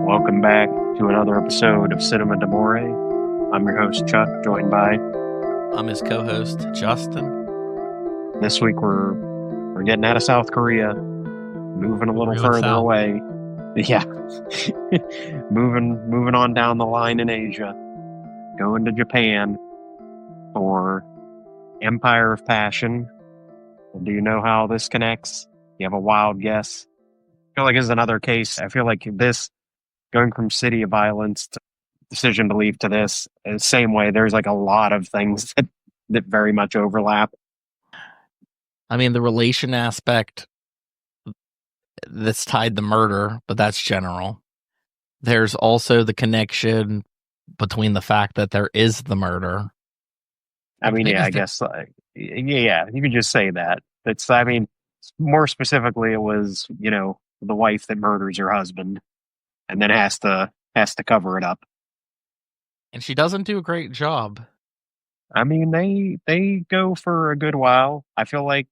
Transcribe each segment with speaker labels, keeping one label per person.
Speaker 1: Welcome back to another episode of Cinema d'Amore. I'm your host, Chuck, joined by...
Speaker 2: I'm his co-host, Justin.
Speaker 1: This week we're getting out of South Korea, moving a little
Speaker 2: Really
Speaker 1: further
Speaker 2: south.
Speaker 1: away. Yeah. moving on down the line in Asia, going to Japan for Empire of Passion. Do you know how this connects? You have a wild guess? I feel like this is another case. I feel like this, going from City of Violence to Decision to Leave to this, the same way, there's like a lot of things that very much overlap.
Speaker 2: I mean, the relation aspect that's tied to murder, but that's general. There's also the connection between the fact that there is the murder.
Speaker 1: I mean, yeah, I guess, yeah, you could just say that. It's, I mean, more specifically, it was, the wife that murders her husband and then has to cover it up.
Speaker 2: And she doesn't do a great job.
Speaker 1: I mean, they go for a good while. I feel like,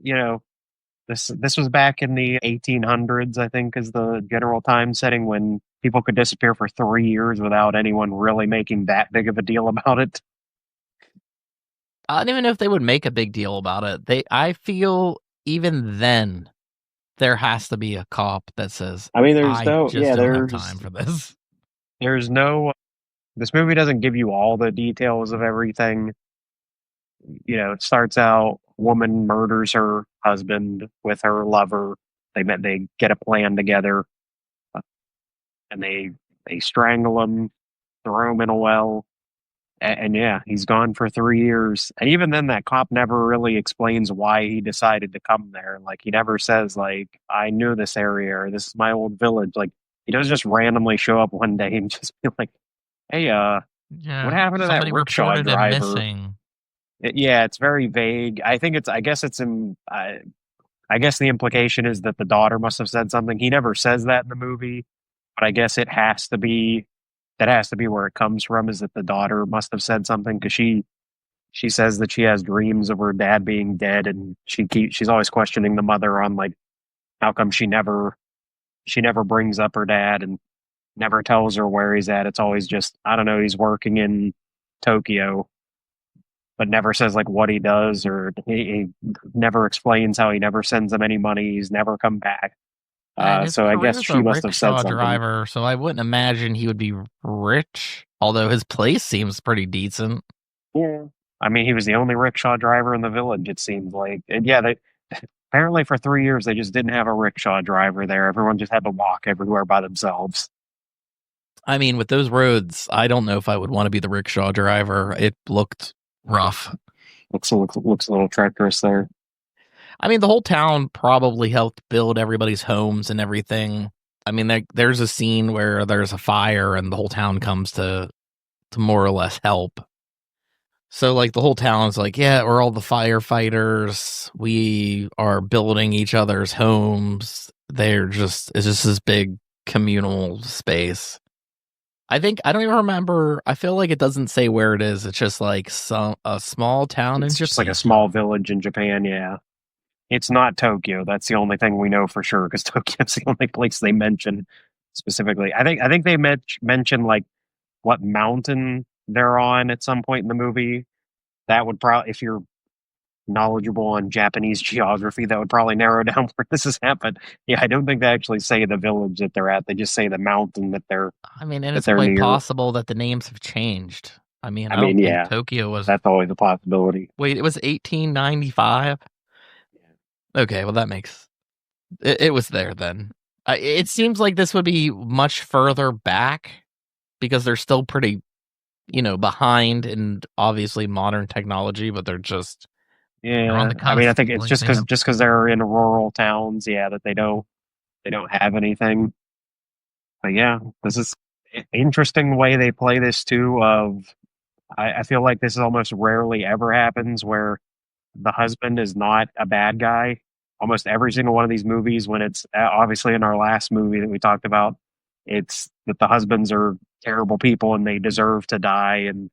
Speaker 1: this was back in the 1800s, I think, is the general time setting when people could disappear for 3 years without anyone really making that big of a deal about it.
Speaker 2: I don't even know if they would make a big deal about it. I feel even then there has to be a cop that says,
Speaker 1: I mean,
Speaker 2: don't have time for this.
Speaker 1: This movie doesn't give you all the details of everything. It starts out, woman murders her husband with her lover. They get a plan together, and they strangle him, throw him in a well, and yeah, he's gone for 3 years. And even then, that cop never really explains why he decided to come there. Like, he never says, like, I knew this area, or this is my old village. Like, he doesn't just randomly show up one day and just be like, hey, what happened to that rickshaw driver?
Speaker 2: Missing.
Speaker 1: It's very vague. I guess I guess the implication is that the daughter must have said something. He never says that in the movie, but I guess that has to be where it comes from, is that the daughter must have said something, because she says that she has dreams of her dad being dead, and she's always questioning the mother on, like, how come she never brings up her dad and never tells her where he's at. It's always just, I don't know, he's working in Tokyo, but never says, like, what he does, or he never explains how he never sends them any money. He's never come back. So I guess she must have said something.
Speaker 2: Driver, so I wouldn't imagine he would be rich, although his place seems pretty decent.
Speaker 1: Yeah. I mean, he was the only rickshaw driver in the village, it seemed like. And yeah, they apparently for 3 years they just didn't have a rickshaw driver there. Everyone just had to walk everywhere by themselves.
Speaker 2: I mean, with those roads, I don't know if I would want to be the rickshaw driver. It looked rough.
Speaker 1: Looks a little treacherous there.
Speaker 2: I mean, the whole town probably helped build everybody's homes and everything. I mean, there's a scene where there's a fire and the whole town comes to more or less help. So, like, the whole town's like, yeah, we're all the firefighters. We are building each other's homes. It's just this big communal space. I don't even remember. I feel like it doesn't say where it is. It's just like a small town in Japan. It's
Speaker 1: just like a small village in Japan, yeah. It's not Tokyo. That's the only thing we know for sure, because Tokyo's the only place they mention specifically. I think they mention, like, what mountain they're on at some point in the movie. That would probably, if you're knowledgeable on Japanese geography, that would probably narrow down where this has happened. Yeah, I don't think they actually say the village that they're at. They just say the mountain that they're.
Speaker 2: I mean, and it's quite possible that the names have changed. I mean, I don't think Tokyo was.
Speaker 1: That's always a possibility.
Speaker 2: Wait, it was 1895. Okay, well, that makes it was there then. It seems like this would be much further back because they're still pretty, behind in obviously modern technology, but they're just on the cusp.
Speaker 1: I mean, I think it's just because they're in rural towns, that they don't have anything. But yeah, this is an interesting way they play this too. I feel like this almost rarely ever happens where the husband is not a bad guy. Almost every single one of these movies, when it's obviously in our last movie that we talked about, it's that the husbands are terrible people and they deserve to die, and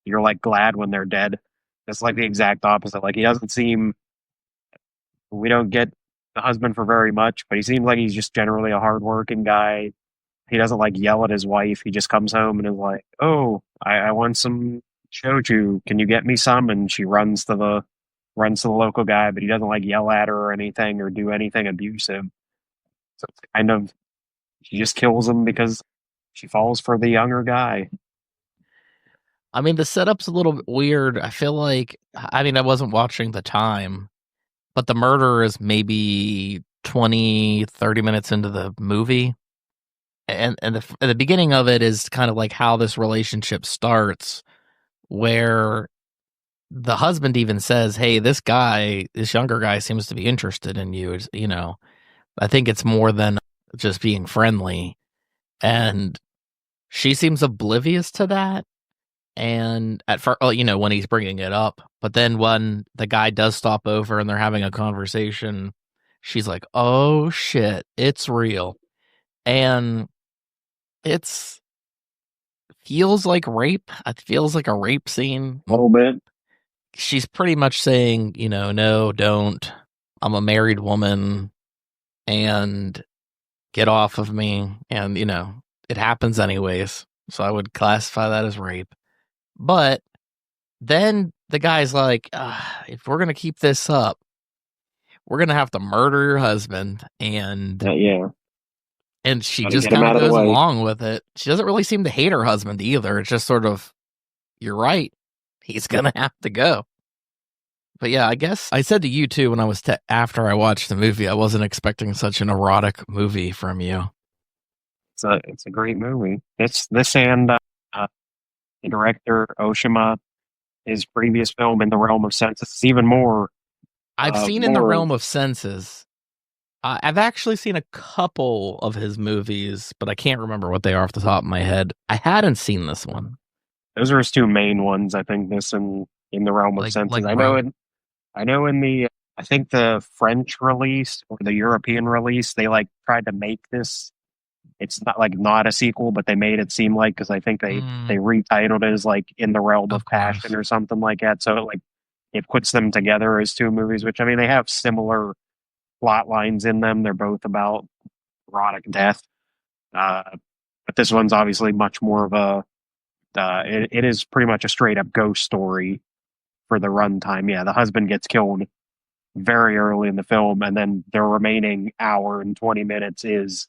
Speaker 1: you're, like, glad when they're dead. It's like the exact opposite. Like, we don't get the husband for very much, but he seems like he's just generally a hardworking guy, he doesn't like yell at his wife. He just comes home and is like, "Oh, I want some shoju. Can you get me some?" And she runs to the local guy, but he doesn't like yell at her or anything or do anything abusive. So it's kind of she just kills him because she falls for the younger guy.
Speaker 2: I mean, the setup's a little bit weird. I feel like, I mean, I wasn't watching the time, but the murder is maybe 20, 30 minutes into the movie. And the beginning of it is kind of like how this relationship starts, where the husband even says, "Hey, this younger guy seems to be interested in you. I think it's more than just being friendly." And she seems oblivious to that. And at first, when he's bringing it up, but then when the guy does stop over and they're having a conversation, she's like, "Oh shit, it's real." And it's feels like rape. It feels like a rape scene.
Speaker 1: A little bit.
Speaker 2: She's pretty much saying, "No, don't. I'm a married woman and get off of me." And, it happens anyways. So I would classify that as rape. But then the guy's like, if we're going to keep this up, we're going to have to murder your husband.
Speaker 1: Yeah,
Speaker 2: And she
Speaker 1: gotta
Speaker 2: just
Speaker 1: get him
Speaker 2: kind of
Speaker 1: out of the
Speaker 2: goes
Speaker 1: way.
Speaker 2: along with it. She doesn't really seem to hate her husband either. It's just sort of, you're right. He's going to have to go. But yeah, I guess I said to you too when I was after I watched the movie, I wasn't expecting such an erotic movie from you.
Speaker 1: It's a great movie. It's this and the director Oshima, his previous film In the Realm of Senses, is even more
Speaker 2: I've seen In the
Speaker 1: more.
Speaker 2: Realm of Senses. I've actually seen a couple of his movies, but I can't remember what they are off the top of my head. I hadn't seen this one.
Speaker 1: Those are his two main ones. I think this and In the Realm of
Speaker 2: Like
Speaker 1: Senses.
Speaker 2: like road.
Speaker 1: I know in the I think the French release or the European release, they like tried to make this. It's not like not a sequel, but they made it seem like because I think they retitled it as like In the Realm
Speaker 2: Of
Speaker 1: of Passion
Speaker 2: course.
Speaker 1: or something like that. So it puts them together as two movies, which I mean they have similar plot lines in them. They're both about erotic death, uh, but this one's obviously much more of a. It is pretty much a straight up ghost story for the runtime. Yeah, the husband gets killed very early in the film, and then the remaining hour and 20 minutes is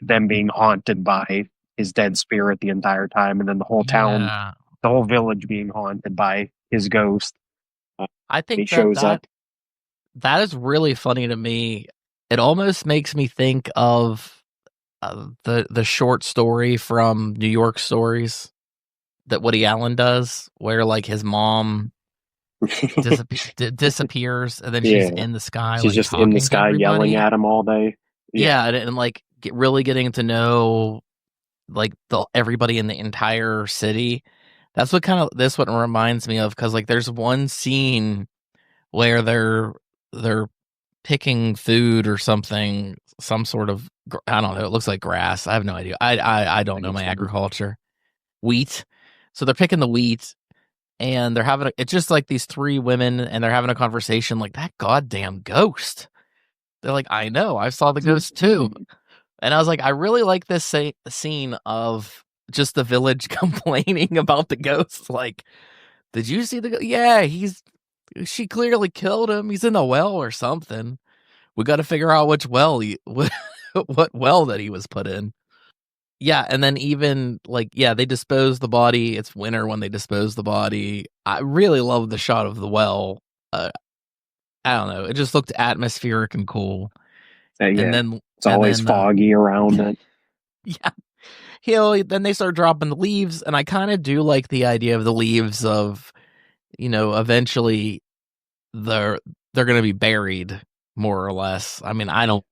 Speaker 1: them being haunted by his dead spirit the entire time, and then
Speaker 2: Yeah.
Speaker 1: the whole village being haunted by his ghost. Uh,
Speaker 2: I
Speaker 1: he
Speaker 2: think that
Speaker 1: shows up.
Speaker 2: that is really funny to me. It almost makes me think of the short story from New York Stories that Woody Allen does, where like his mom disappears and then she's
Speaker 1: Yeah,
Speaker 2: in the sky
Speaker 1: she's
Speaker 2: like
Speaker 1: just in the
Speaker 2: talking to
Speaker 1: sky yelling
Speaker 2: everybody.
Speaker 1: at him all day. Yeah,
Speaker 2: Yeah, and like really getting to know like everybody in the entire city. That's what reminds me of, because like there's one scene where they're picking food or something, some sort of I don't know. It looks like grass. I have no idea. I
Speaker 1: I
Speaker 2: don't know
Speaker 1: guess
Speaker 2: my
Speaker 1: so.
Speaker 2: agriculture. Wheat. So they're picking the wheat, and they're having it's just like these three women, and they're having a conversation like that goddamn ghost. They're like, I know, I saw the ghost too. And I was like, I really like this scene of just the village complaining about the ghost. Like, did you see the? Yeah, she clearly killed him. He's in a well or something. We got to figure out which well what well that he was put in. Yeah, and then even like, yeah, they dispose the body. It's winter when they dispose the body. I really love the shot of the well. I don't know. It just looked atmospheric and cool. And
Speaker 1: Yeah,
Speaker 2: then
Speaker 1: it's always foggy around it.
Speaker 2: yeah, then they start dropping the leaves, and I kind of do like the idea of the leaves of, eventually they're going to be buried more or less. I mean, I don't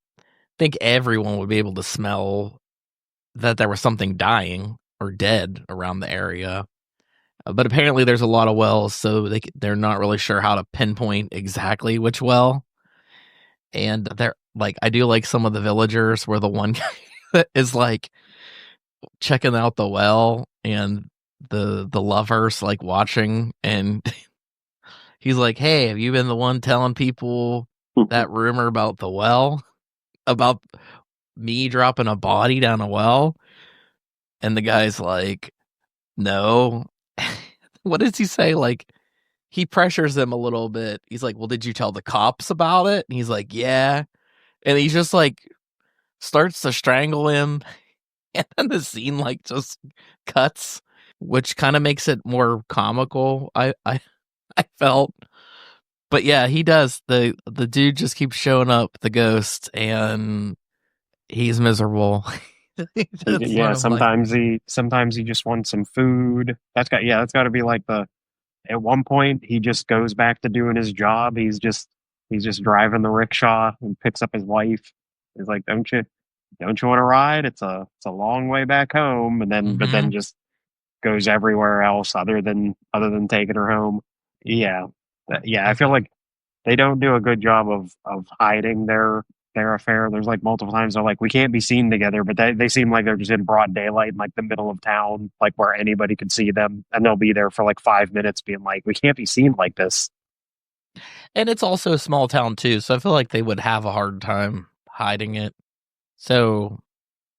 Speaker 2: think everyone would be able to smell that there was something dying or dead around the area. But apparently there's a lot of wells, so they're not really sure how to pinpoint exactly which well. And they're like, I do like some of the villagers where the one guy is like checking out the well, and the lover's like watching, and he's like, "Hey, have you been the one telling people that rumor about the well? About me dropping a body down a well? And the guy's like, no. What does he say? Like, he pressures him a little bit. He's like, well, did you tell the cops about it? And he's like, yeah. And he just like starts to strangle him. And then the scene like just cuts, which kind of makes it more comical. I felt. But yeah, he does. The dude just keeps showing up, the ghost, and he's miserable. It's sort
Speaker 1: Yeah,
Speaker 2: of like,
Speaker 1: sometimes he just wants some food. That's got to be like the at one point he just goes back to doing his job. He's just driving the rickshaw and picks up his wife. He's like, don't you want to ride? It's a long way back home." And then but
Speaker 2: mm-hmm,
Speaker 1: then just goes everywhere else other than taking her home. Yeah. Yeah, I feel
Speaker 2: mm-hmm.
Speaker 1: like they don't do a good job of hiding their affair. There's like multiple times they're like, we can't be seen together, but they seem like they're just in broad daylight in like the middle of town, like where anybody could see them, and they'll be there for like 5 minutes, being like, we can't be seen like this.
Speaker 2: And it's also a small town too, so I feel like they would have a hard time hiding it. So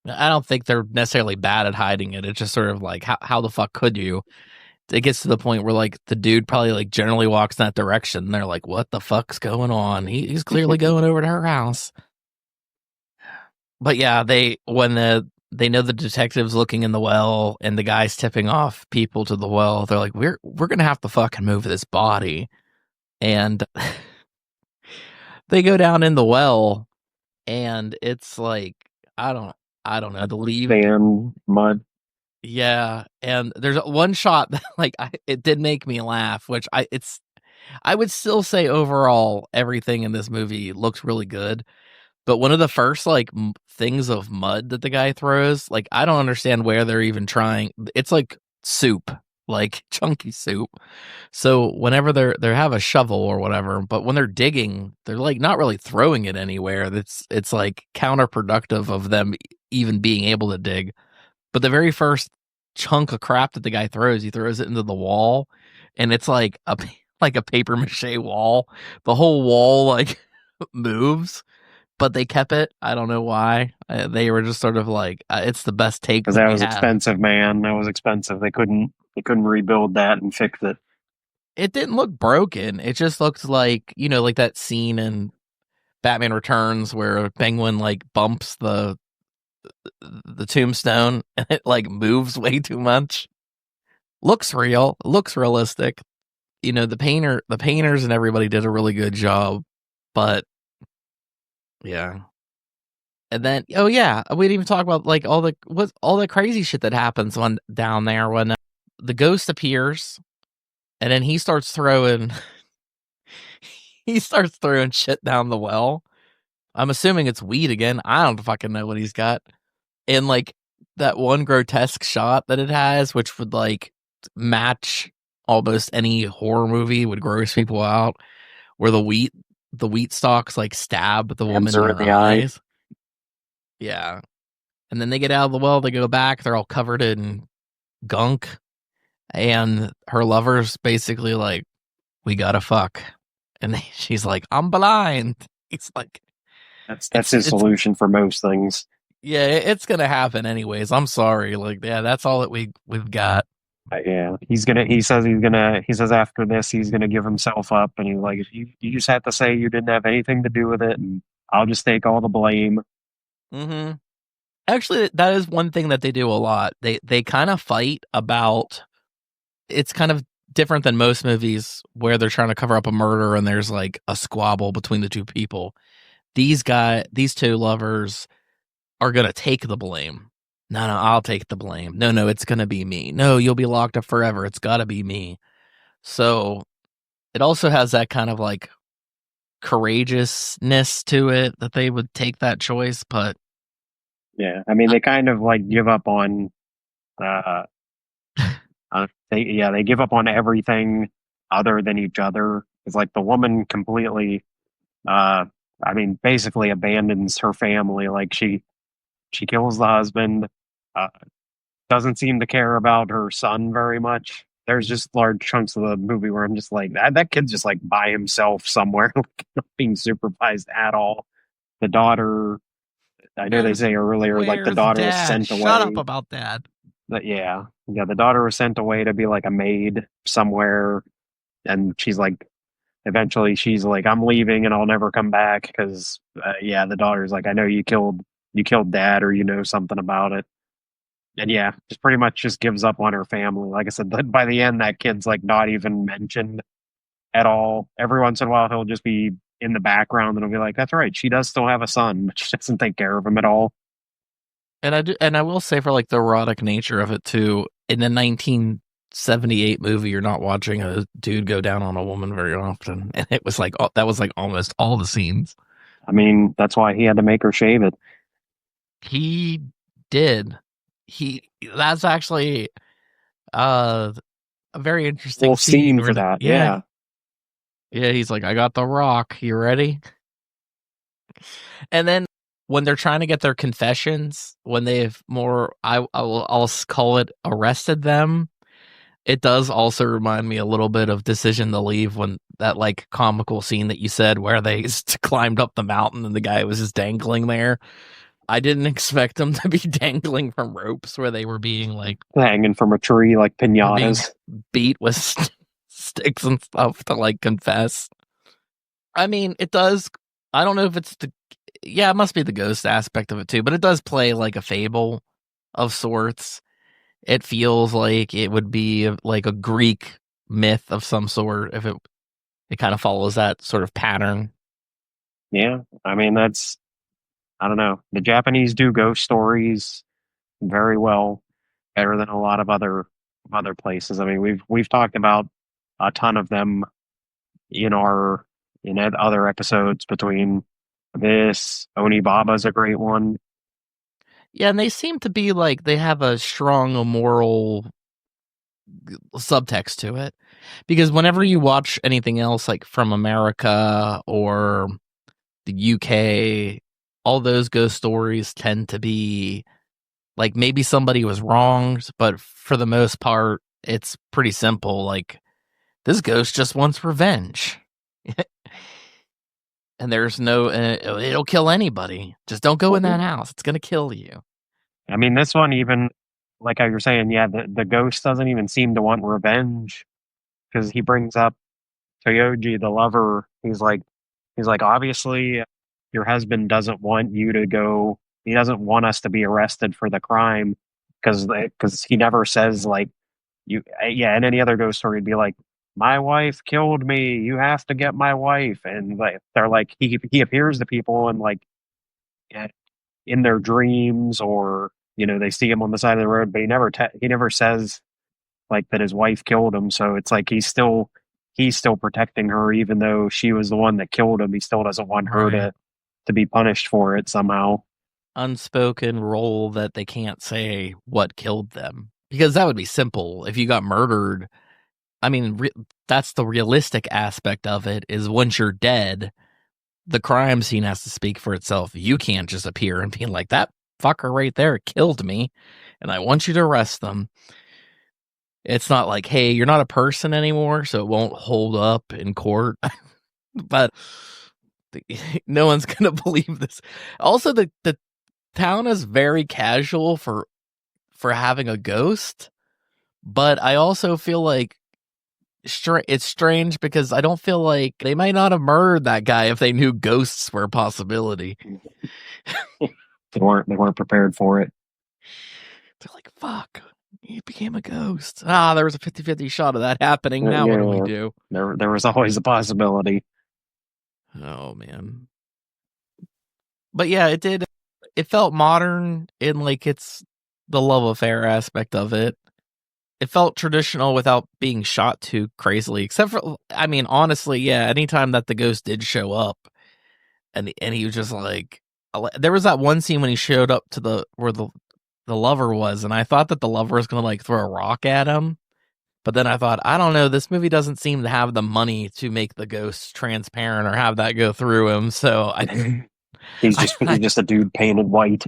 Speaker 2: I don't think they're necessarily bad at hiding it. It's just sort of like, how the fuck could you? It gets to the point where like the dude probably like generally walks in that direction. And they're like, what the fuck's going on? He's clearly going over to her house. But yeah, they know the detective's looking in the well and the guy's tipping off people to the well, they're like, we're gonna have to fucking move this body. And they go down in the well and it's like, I don't I don't know, the leave.
Speaker 1: Sand, mud.
Speaker 2: Yeah, and there's one shot that like it did make me laugh, which I would still say overall everything in this movie looks really good. But one of the first like things of mud that the guy throws, like I don't understand where they're even trying. It's like soup, like chunky soup. So whenever they have a shovel or whatever, but when they're digging, they're like not really throwing it anywhere. It's like counterproductive of them even being able to dig. But the very first chunk of crap that the guy throws, he throws it into the wall, and it's like like a paper mache wall. The whole wall like moves, but they kept it. I don't know why. They were just sort of like, it's the best take
Speaker 1: Because
Speaker 2: that
Speaker 1: that
Speaker 2: we
Speaker 1: was
Speaker 2: have.
Speaker 1: expensive, man. That was expensive. They couldn't rebuild that and fix it.
Speaker 2: It didn't look broken. It just looked like, like that scene in Batman Returns where Penguin like bumps the tombstone and it like moves way too much. Looks real, looks realistic. The painters and everybody did a really good job, but yeah. And then, oh yeah, we didn't even talk about like all the crazy shit that happens when down there when the ghost appears, and then he starts throwing shit down the well. I'm assuming it's weed again. I don't fucking know what he's got. And like that one grotesque shot that it has, which would like match almost any horror movie, would gross people out, where the wheat stalks like stab the woman
Speaker 1: Stabs
Speaker 2: in
Speaker 1: her in
Speaker 2: the
Speaker 1: the eye.
Speaker 2: eyes. Yeah. And then they get out of the well, they go back, they're all covered in gunk, and her lover's basically like, we gotta fuck. And she's like, I'm blind. He's like,
Speaker 1: That's his
Speaker 2: it's
Speaker 1: solution for most things.
Speaker 2: yeah, it's gonna happen anyways. I'm sorry. Like, yeah, that's all that we've got.
Speaker 1: Yeah, he says after this he's gonna give himself up, and he's like, you just have to say you didn't have anything to do with it, and I'll just take all the blame.
Speaker 2: Mm-hmm. Actually, that is one thing that they do a lot. They kind of fight about. It's kind of different than most movies where they're trying to cover up a murder and there's like a squabble between the two people. These two lovers are gonna take the blame. No, I'll take the blame. No, it's gonna be me. No, you'll be locked up forever. It's gotta be me. So it also has that kind of like courageousness to it that they would take that choice. But
Speaker 1: Yeah, I mean
Speaker 2: I,
Speaker 1: they kind of like give up on uh, they give up on everything other than each other. It's like the woman completely uh I mean basically abandons her family. Like she kills the husband. Uh, doesn't seem to care about her son very much. There's just large chunks of the movie where I'm just like, that kid's just like by himself somewhere, like, not being supervised at all. The daughter, I know they
Speaker 2: Where's
Speaker 1: say earlier, like the
Speaker 2: Where's
Speaker 1: daughter was
Speaker 2: Dad?
Speaker 1: sent
Speaker 2: Shut up
Speaker 1: away.
Speaker 2: about Dad.
Speaker 1: But yeah, the daughter was sent away to be like a maid somewhere, and eventually she's like, I'm leaving and I'll never come back because, yeah, the daughter's like, I know you killed Dad, or you know something about it. And yeah, just pretty much just gives up on her family. Like I said, by the end, that kid's like not even mentioned at all. Every once in a while, he'll just be in the background and he'll be like, that's right, she does still have a son, but she doesn't take care of him at all.
Speaker 2: And I will say, for like the erotic nature of it too, in the 1978 movie, you're not watching a dude go down on a woman very often, and it was like that was like almost all the scenes.
Speaker 1: I mean, that's why he had to make her shave it.
Speaker 2: He did. That's actually uh a very interesting
Speaker 1: Whole
Speaker 2: scene
Speaker 1: scene
Speaker 2: where
Speaker 1: for that.
Speaker 2: yeah,
Speaker 1: Yeah.
Speaker 2: yeah, he's like, I got the rock, you ready? And then when they're trying to get their confessions, when they've more I'll call it arrested them, it does also remind me a little bit of Decision to Leave, when that like comical scene that you said where they climbed up the mountain and the guy was just dangling there. I didn't expect them to be dangling from ropes where they were being like
Speaker 1: Hanging from a tree like
Speaker 2: were being
Speaker 1: pinatas.
Speaker 2: beat with sticks and stuff to like confess. I mean, it does. I don't know if it's the yeah, it must be the ghost aspect of it too, but it does play like a fable of sorts. It feels like it would be like a Greek myth of some sort if it kind of follows that sort of pattern.
Speaker 1: Yeah. I mean, I don't know. The Japanese do ghost stories very well, better than a lot of other places. I mean, we've talked about a ton of them in our other episodes. Between this, Onibaba's a great one.
Speaker 2: Yeah, and they seem to be like they have a strong moral subtext to it, because whenever you watch anything else like from America or the UK, all those ghost stories tend to be like maybe somebody was wronged, but for the most part, it's pretty simple. Like, this ghost just wants revenge. And there's no, it'll kill anybody. Just don't go in that house. It's going to kill you.
Speaker 1: I mean, this one, even like how you're saying, yeah, the ghost doesn't even seem to want revenge because he brings up Toyoji, the lover. He's like, obviously, your husband doesn't want you to go. He doesn't want us to be arrested for the crime because he never says like you. Yeah, in any other ghost story, it'd be like, my wife killed me. You have to get my wife, and like they're like he appears to people and like eh, in their dreams, or they see him on the side of the road, but he never says like that his wife killed him. So it's like he's still protecting her, even though she was the one that killed him. He still doesn't want her
Speaker 2: Right.
Speaker 1: to be punished for it somehow.
Speaker 2: Unspoken role that they can't say what killed them, because that would be simple. If you got murdered, I mean, that's the realistic aspect of it, is once you're dead, the crime scene has to speak for itself. You can't just appear and be like, that fucker right there killed me, and I want you to arrest them. It's not like, hey, you're not a person anymore, so it won't hold up in court. But no one's gonna believe this. Also, the town is very casual for having a ghost, but I also feel like it's strange because I don't feel like they might not have murdered that guy if they knew ghosts were a possibility.
Speaker 1: They weren't prepared for it.
Speaker 2: They're like, fuck, he became a ghost. Ah, there was a 50-50 shot of that happening. Now what do we
Speaker 1: Yeah,
Speaker 2: do?
Speaker 1: there was always a possibility.
Speaker 2: Oh man. But yeah, it felt modern in like it's the love affair aspect of it. It felt traditional without being shot too crazily, except for, I mean, honestly, yeah, anytime that the ghost did show up and he was just like, there was that one scene when he showed up to where the lover was, and I thought that the lover was going to like throw a rock at him. But then I thought, I don't know, this movie doesn't seem to have the money to make the ghost transparent or have that go through him. So
Speaker 1: He's just a dude painted white.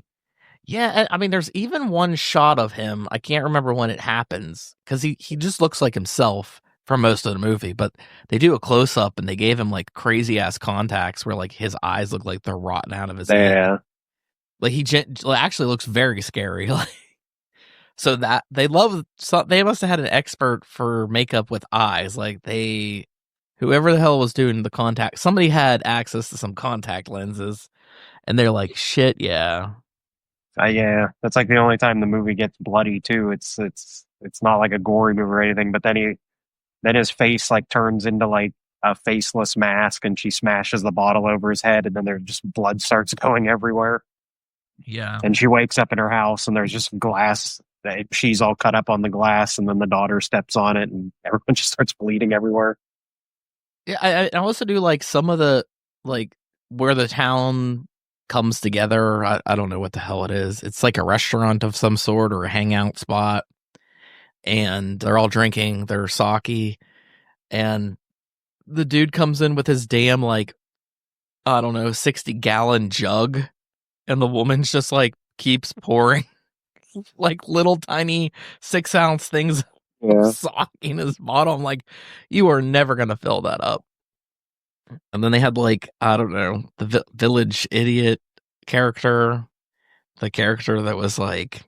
Speaker 2: yeah, I mean, there's even one shot of him. I can't remember when it happens because he just looks like himself for most of the movie. But they do a close up and they gave him like crazy ass contacts where like his eyes look like they're rotten out of his head.
Speaker 1: Yeah,
Speaker 2: Like actually looks very scary. So that they must have had an expert for makeup with eyes. Like whoever the hell was doing the contact, somebody had access to some contact lenses, and they're like, shit, yeah.
Speaker 1: Yeah, that's like the only time the movie gets bloody too. It's not like a gory movie or anything, but then his face like turns into like a faceless mask, and she smashes the bottle over his head, and then there's just blood starts going everywhere.
Speaker 2: Yeah.
Speaker 1: And she wakes up in her house, and there's just glass. She's all cut up on the glass, and then the daughter steps on it, and everyone just starts bleeding everywhere.
Speaker 2: Yeah, I also do like some of the like where the town comes together. I don't know what the hell it is. It's like a restaurant of some sort or a hangout spot, and they're all drinking their sake, and the dude comes in with his damn like I don't know 60-gallon jug, and the woman's just like keeps pouring like little tiny 6-ounce things of
Speaker 1: Yeah,
Speaker 2: sake in his bottle. I'm like, you are never gonna fill that up. And then they had like I don't know the village idiot character, the character that was like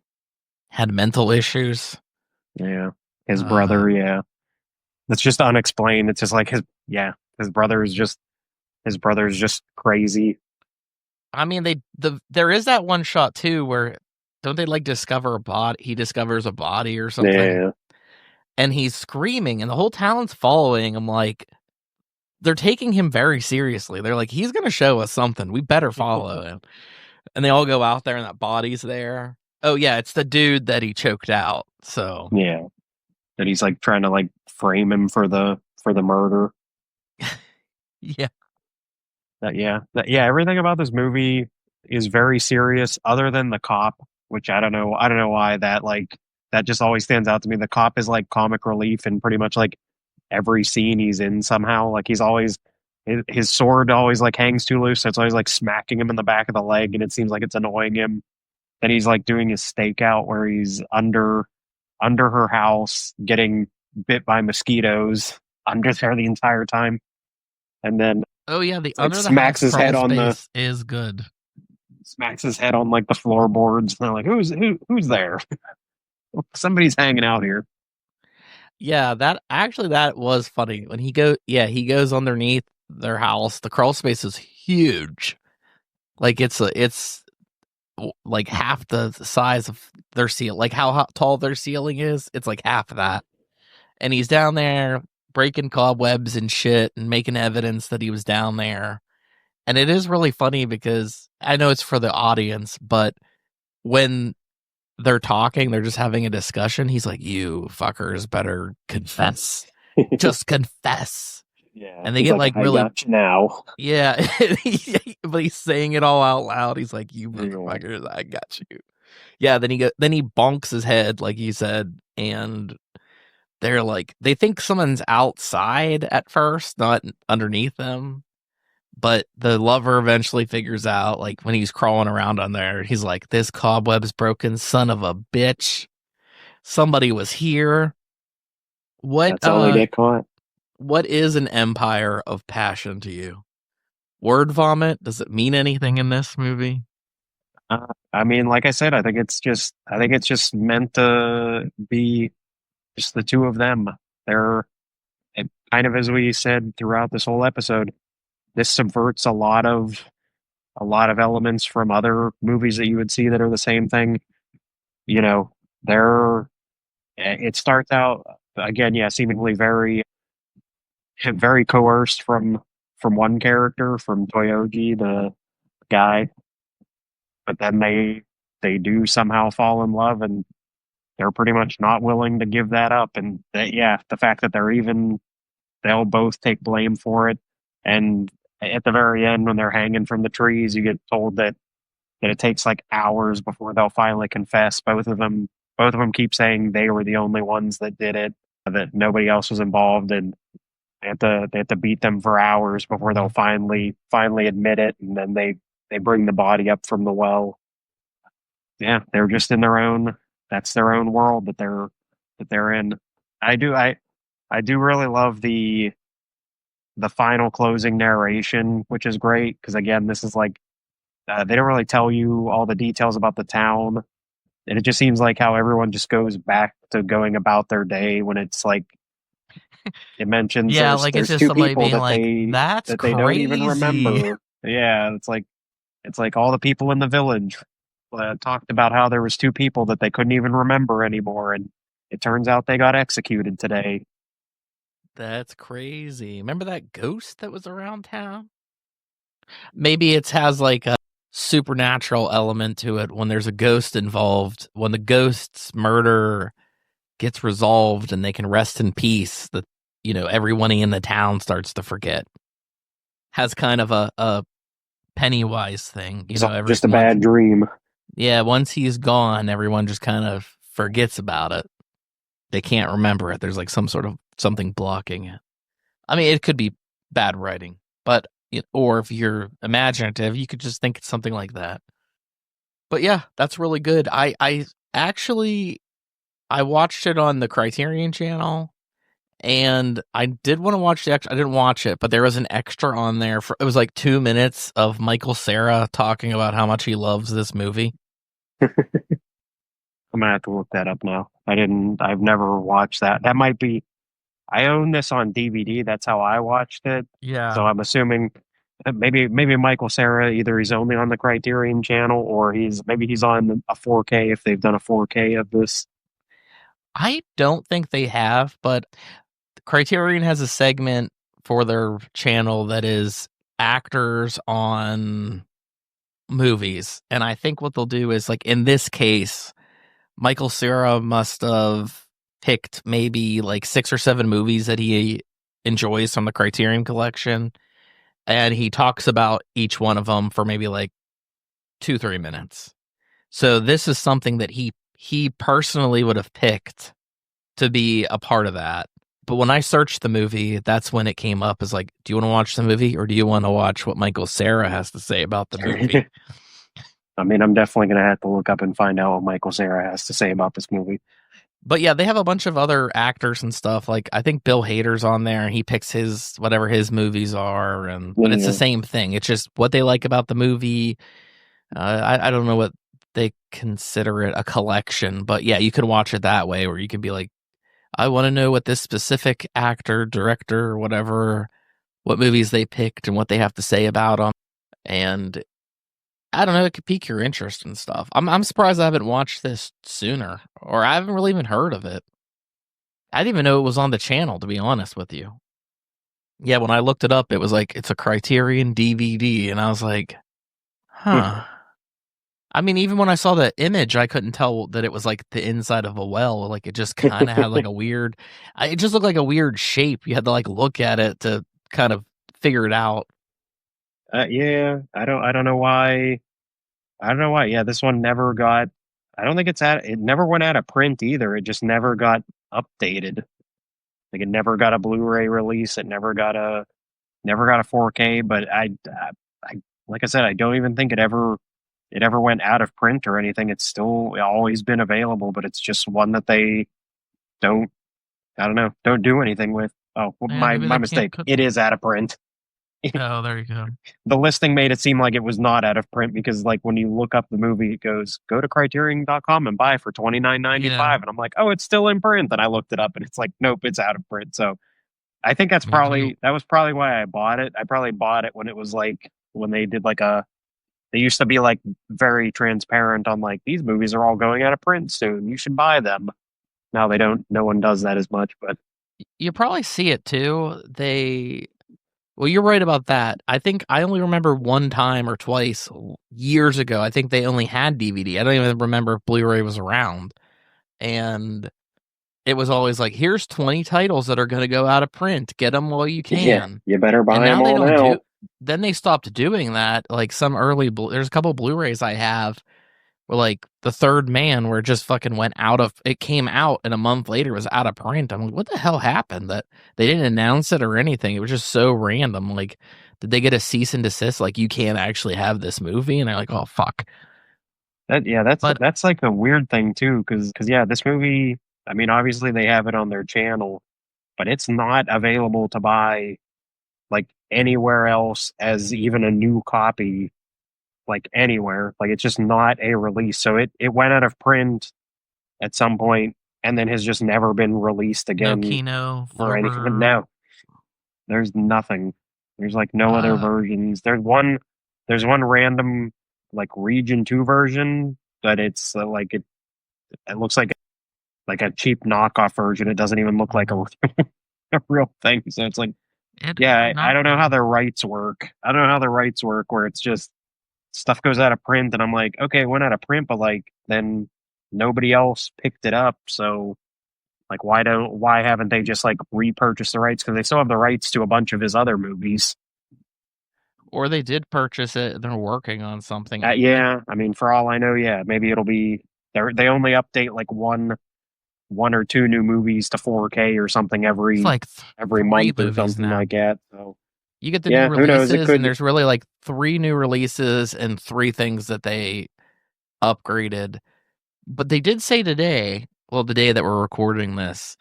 Speaker 2: had mental issues.
Speaker 1: yeah. His
Speaker 2: Uh,
Speaker 1: brother, yeah. It's just unexplained. It's just like his brother is just his brother's just crazy.
Speaker 2: I mean there is that one shot too where don't they like discover a body? He discovers a body or something,
Speaker 1: Yeah.
Speaker 2: and he's screaming, and the whole town's following. I'm like, they're taking him very seriously. They're like, he's gonna show us something. We better follow him. And they all go out there, and that body's there. Oh yeah, it's the dude that he choked out. So
Speaker 1: Yeah. That he's like trying to like frame him for the murder.
Speaker 2: yeah.
Speaker 1: Yeah, everything about this movie is very serious other than the cop, which I don't know why that just always stands out to me. The cop is like comic relief in pretty much like every scene he's in somehow. Like he's always his sword always like hangs too loose, so it's always like smacking him in the back of the leg, and it seems like it's annoying him. Then he's like doing his stakeout where he's under her house getting bit by mosquitoes under there the entire time, and then
Speaker 2: Oh yeah, the
Speaker 1: like
Speaker 2: under the house
Speaker 1: smacks his head
Speaker 2: crawl
Speaker 1: on the
Speaker 2: space is good.
Speaker 1: smacks his head on like the floorboards. And they're like, who's there? Somebody's hanging out here.
Speaker 2: Yeah, that was funny when he goes underneath their house. The crawl space is huge. Like it's like half the size of their ceiling. Like how tall their ceiling is, it's like half of that. And he's down there breaking cobwebs and shit and making evidence that he was down there. And it is really funny because I know it's for the audience, but when they're talking, they're just having a discussion. He's like, "You fuckers better confess. Just confess."
Speaker 1: Yeah,
Speaker 2: And they
Speaker 1: he's
Speaker 2: get
Speaker 1: like,
Speaker 2: like
Speaker 1: I
Speaker 2: really,
Speaker 1: got you now.
Speaker 2: yeah. But he's saying it all out loud. He's like, "You
Speaker 1: Yeah.
Speaker 2: motherfuckers, I got you." Yeah. Then he bonks his head, like you said, and they're like, they think someone's outside at first, not underneath them. But the lover eventually figures out, like when he's crawling around on there, he's like, "This cobweb's broken, son of a bitch. Somebody was here." What
Speaker 1: That's how they get caught.
Speaker 2: what is an empire of passion to you? Word vomit? Does it mean anything in this movie?
Speaker 1: I mean, like I said, I think it's just meant to be just the two of them. They're kind of as we said throughout this whole episode. This subverts a lot of elements from other movies that you would see that are the same thing. You know, they're it starts out again, yeah, seemingly very coerced from one character, from Toyoji, the guy, but then they do somehow fall in love, and they're pretty much not willing to give that up. And yeah, the fact that they'll both take blame for it, and at the very end when they're hanging from the trees, you get told that it takes like hours before they'll finally confess. Both of them keep saying they were the only ones that did it, that nobody else was involved, and they have to beat them for hours before they'll finally admit it, and then they bring the body up from the well. Yeah, they're just in their own. That's their own world that they're in. I do I do really love the final closing narration, which is great because again, this is like They don't really tell you all the details about the town, and it just seems like how everyone just goes back to going about their day when it's like it mentions
Speaker 2: Yeah, like it's
Speaker 1: there's
Speaker 2: just
Speaker 1: two
Speaker 2: somebody
Speaker 1: people
Speaker 2: being like, "That's
Speaker 1: that they don't even
Speaker 2: crazy."
Speaker 1: remember. Yeah, it's like all the people in the village talked about how there was two people that they couldn't even remember anymore, and it turns out they got executed today.
Speaker 2: That's crazy. Remember that ghost that was around town? Maybe it has like a supernatural element to it when there's a ghost involved. When the ghost's murder gets resolved and they can rest in peace, that everyone in the town starts to forget. Has kind of a Pennywise thing,
Speaker 1: It's all
Speaker 2: every
Speaker 1: just a
Speaker 2: once
Speaker 1: bad dream.
Speaker 2: yeah, once he's gone, everyone just kind of forgets about it. They can't remember it. There's like some sort of something blocking it. I mean, it could be bad writing, but or if you're imaginative, you could just think it's something like that. But yeah, that's really good. I actually I watched it on the Criterion channel, and I did want to watch the extra. I didn't watch it, but there was an extra on there for it was like 2 minutes of Michael Cera talking about how much he loves this movie.
Speaker 1: I'm gonna have to look that up now. I've never watched that. That might be. I own this on DVD. That's how I watched it. So
Speaker 2: Yeah.
Speaker 1: I'm assuming maybe Michael Cera either he's only on the Criterion channel or maybe he's on a 4K if they've done a 4K of this.
Speaker 2: I don't think they have, but Criterion has a segment for their channel that is actors on movies. And I think what they'll do is, like, in this case, Michael Cera must have picked maybe like 6 or 7 movies that he enjoys from the Criterion collection. And he talks about each one of them for maybe like 2-3 minutes. So this is something that he personally would have picked to be a part of that. But when I searched the movie, that's when it came up as like, do you want to watch the movie or do you want to watch what Michael Cera has to say about the movie?
Speaker 1: I mean, I'm definitely gonna have to look up and find out what Michael Cera has to say about this movie.
Speaker 2: But yeah, they have a bunch of other actors and stuff. Like I think Bill Hader's on there, and he picks his whatever his movies are, but it's the
Speaker 1: Yeah.
Speaker 2: same thing. It's just what they like about the movie. I don't know what they consider it a collection, but yeah, you could watch it that way, where you can be like, I want to know what this specific actor, director, or whatever, what movies they picked and what they have to say about them. And I don't know, it could pique your interest and stuff. I'm surprised I haven't watched this sooner, or I haven't really even heard of it. I didn't even know it was on the channel, to be honest with you. Yeah, when I looked it up, it was like it's a Criterion DVD, and I was like, huh. I mean, even when I saw the image, I couldn't tell that it was like the inside of a well. Like it just kind of had like a weird. It just looked like a weird shape. You had to like look at it to kind of figure it out.
Speaker 1: Yeah, I don't know why. I don't know why. Yeah, this one never got. I don't think it never went out of print either. It just never got updated. Like it never got a Blu-ray release. It never got a 4K. But I like I said, I don't even think it ever went out of print or anything. It's still always been available, but it's just one that they don't. I don't know. Don't do anything with. Oh, well,
Speaker 2: Yeah, maybe
Speaker 1: my
Speaker 2: they can't
Speaker 1: mistake.
Speaker 2: cut.
Speaker 1: It is out of print.
Speaker 2: Oh, there you go.
Speaker 1: The listing made it seem like it was not out of print because like when you look up the movie it goes go to criterion.com and buy for 29.95
Speaker 2: Yeah,
Speaker 1: and I'm like oh it's still in print and I looked it up and it's like nope it's out of print. So I think
Speaker 2: maybe.
Speaker 1: that was probably why I bought it. I probably bought it when it was like when they did like a they used to be like very transparent on like these movies are all going out of print soon, you should buy them. Now they don't, no one does that as much, but
Speaker 2: You probably see it too. Well, you're right about that. I think I only remember one time or twice years ago. I think they only had DVD. I don't even remember if Blu-ray was around. And it was always like, here's 20 titles that are going to go out of print. Get them while you
Speaker 1: yeah,
Speaker 2: can.
Speaker 1: you better
Speaker 2: And
Speaker 1: buy them
Speaker 2: now they
Speaker 1: all
Speaker 2: don't
Speaker 1: now.
Speaker 2: do. Then they stopped doing that. Like some early, there's a couple Blu-rays I have where like the Third Man, where it just fucking went out of. It came out and a month later it was out of print. I'm like, what the hell happened? That they didn't announce it or anything. It was just so random. Like, did they get a cease and desist? Like, you can't actually have this movie. And they're like, oh fuck.
Speaker 1: That yeah,
Speaker 2: But
Speaker 1: that's like a weird thing too, because yeah, this movie. I mean, obviously they have it on their channel, but it's not available to buy like anywhere else as even a new copy. like anywhere. Like it's just not a release. So it went out of print at some point and then has just never been released
Speaker 2: No
Speaker 1: again
Speaker 2: Kino
Speaker 1: for anything.
Speaker 2: forward.
Speaker 1: No, there's nothing. There's like no other
Speaker 2: Uh,
Speaker 1: versions. There's one random like region 2 version, but it's it looks like a cheap knockoff version. It doesn't even look like a real thing. So it's like,
Speaker 2: it
Speaker 1: yeah,
Speaker 2: might
Speaker 1: I
Speaker 2: not
Speaker 1: don't know how
Speaker 2: be.
Speaker 1: their rights work. I don't know how the rights work where it's just stuff goes out of print and I'm like, okay, it went out of print, but like then nobody else picked it up. So like why haven't they just like repurchased the rights? Because they still have the rights to a bunch of his other movies.
Speaker 2: Or they did purchase it. They're working on something.
Speaker 1: Yeah, I mean, for all I know, yeah, maybe it'll be they only update like one or two new movies to 4K or something
Speaker 2: It's like
Speaker 1: every
Speaker 2: three
Speaker 1: month or
Speaker 2: movies
Speaker 1: something
Speaker 2: now.
Speaker 1: like that. So
Speaker 2: You get the new
Speaker 1: yeah, who knows? It
Speaker 2: releases, and
Speaker 1: could.
Speaker 2: there's really like 3 new releases and 3 things that they upgraded. But they did say today, well, the day that we're recording this,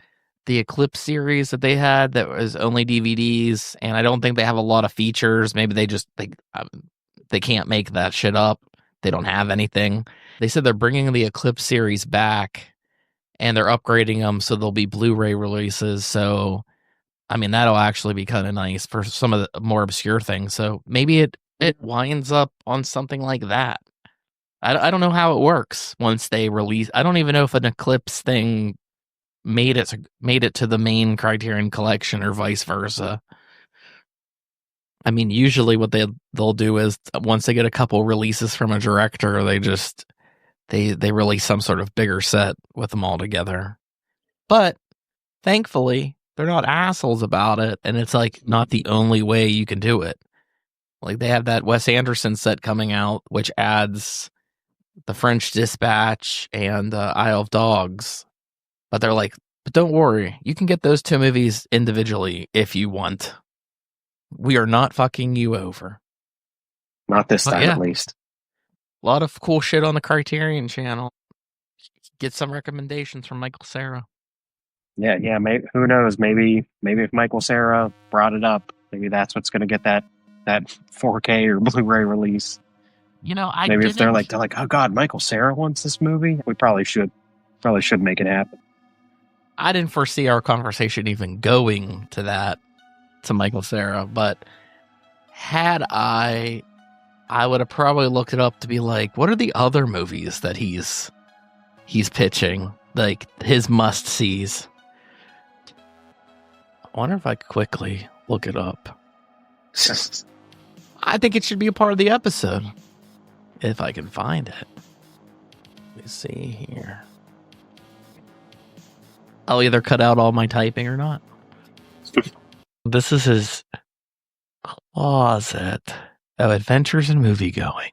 Speaker 2: the Eclipse series that they had that was only DVDs, and I don't think they have a lot of features. Maybe they can't make that shit up. They don't have anything. They said they're bringing the Eclipse series back, and they're upgrading them so they'll be Blu-ray releases. So I mean, that'll actually be kind of nice for some of the more obscure things. So maybe it winds up on something like that. I don't know how it works once they release. I don't even know if an Eclipse thing made it to the main Criterion collection or vice versa. I mean, usually what they'll do is once they get a couple releases from a director, they release some sort of bigger set with them all together. But thankfully, they're not assholes about it, and it's like not the only way you can do it. Like they have that Wes Anderson set coming out, which adds the French Dispatch and Isle of Dogs. But they're like, but don't worry, you can get those 2 movies individually if you want. We are not fucking you over.
Speaker 1: Not this
Speaker 2: But
Speaker 1: time,
Speaker 2: yeah,
Speaker 1: at least.
Speaker 2: a lot of cool shit on the Criterion channel. Get some recommendations from Michael Cera.
Speaker 1: Yeah. Maybe, who knows? Maybe if Michael Cera brought it up, maybe that's what's going to get that 4K or Blu-ray release.
Speaker 2: You know,
Speaker 1: Maybe if they're like, oh God, Michael Cera wants this movie, we probably should make it happen.
Speaker 2: I didn't foresee our conversation even going to Michael Cera, but had I would have probably looked it up to be like, what are the other movies that he's pitching, like his must sees. I wonder if I could quickly look it up. I think it should be a part of the episode if I can find it. Let me see here. I'll either cut out all my typing or not. This is his closet of adventures and movie going.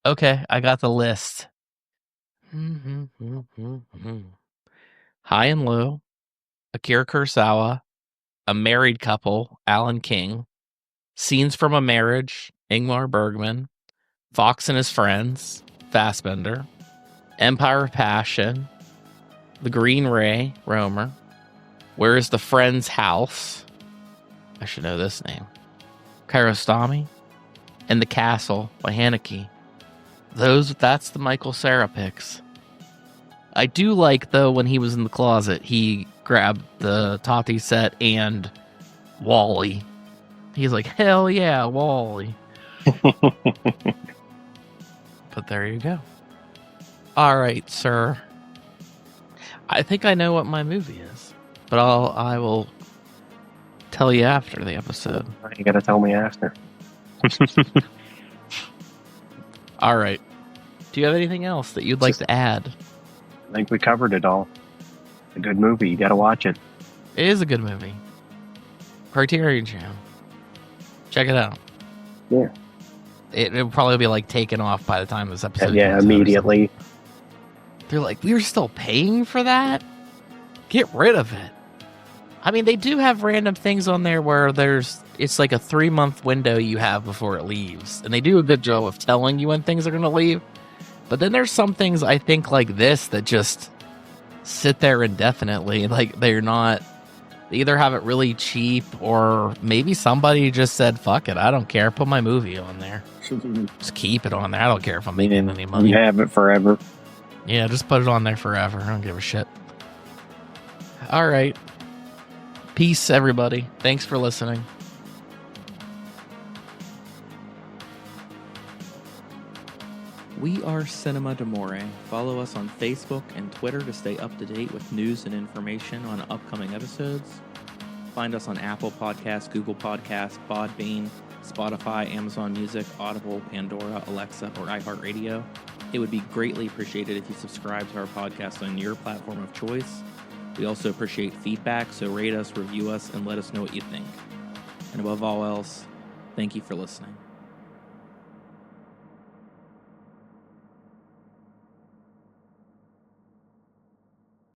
Speaker 2: Okay, I got the list. High and Low, Akira Kurosawa, A Married Couple, Alan King, Scenes from a Marriage, Ingmar Bergman, Fox and His Friends, Fassbender, Empire of Passion, The Green Ray, Romer, Where is the Friend's House? I should know this name. Kiarostami, and The Castle by Haneke. That's the Michael Cera picks. I do like, though, when he was in the closet, he grabbed the Tati set and Wall-E. He's like, hell yeah, Wall-E. But there you go. All right, sir. I think I know what my movie is, but I will tell you after the episode.
Speaker 1: You gotta tell me after.
Speaker 2: All right. Do you have anything else that you'd like to add?
Speaker 1: I think we covered it all. A good movie. You gotta watch it.
Speaker 2: It is a good movie. Criterion Channel. Check it out.
Speaker 1: Yeah.
Speaker 2: It'll probably be like taken off by the time this episode
Speaker 1: Yeah,
Speaker 2: comes out.
Speaker 1: immediately.
Speaker 2: They're like, we're still paying for that? Get rid of it. I mean, they do have random things on there where it's like a 3-month window you have before it leaves. And they do a good job of telling you when things are going to leave. But then there's some things I think like this that just sit there indefinitely. Like they're not They either have it really cheap, or maybe somebody just said, "Fuck it, I don't care. Put my movie on there. Just keep it on there. I don't care if I'm making any money.
Speaker 1: You have it forever."
Speaker 2: Yeah, just put it on there forever. I don't give a shit. All right. Peace, everybody. Thanks for listening. We are Cinema d'Amore. Follow us on Facebook and Twitter to stay up to date with news and information on upcoming episodes. Find us on Apple Podcasts, Google Podcasts, Podbean, Spotify, Amazon Music, Audible, Pandora, Alexa, or iHeartRadio. It would be greatly appreciated if you subscribe to our podcast on your platform of choice. We also appreciate feedback, so rate us, review us, and let us know what you think. And above all else, thank you for listening.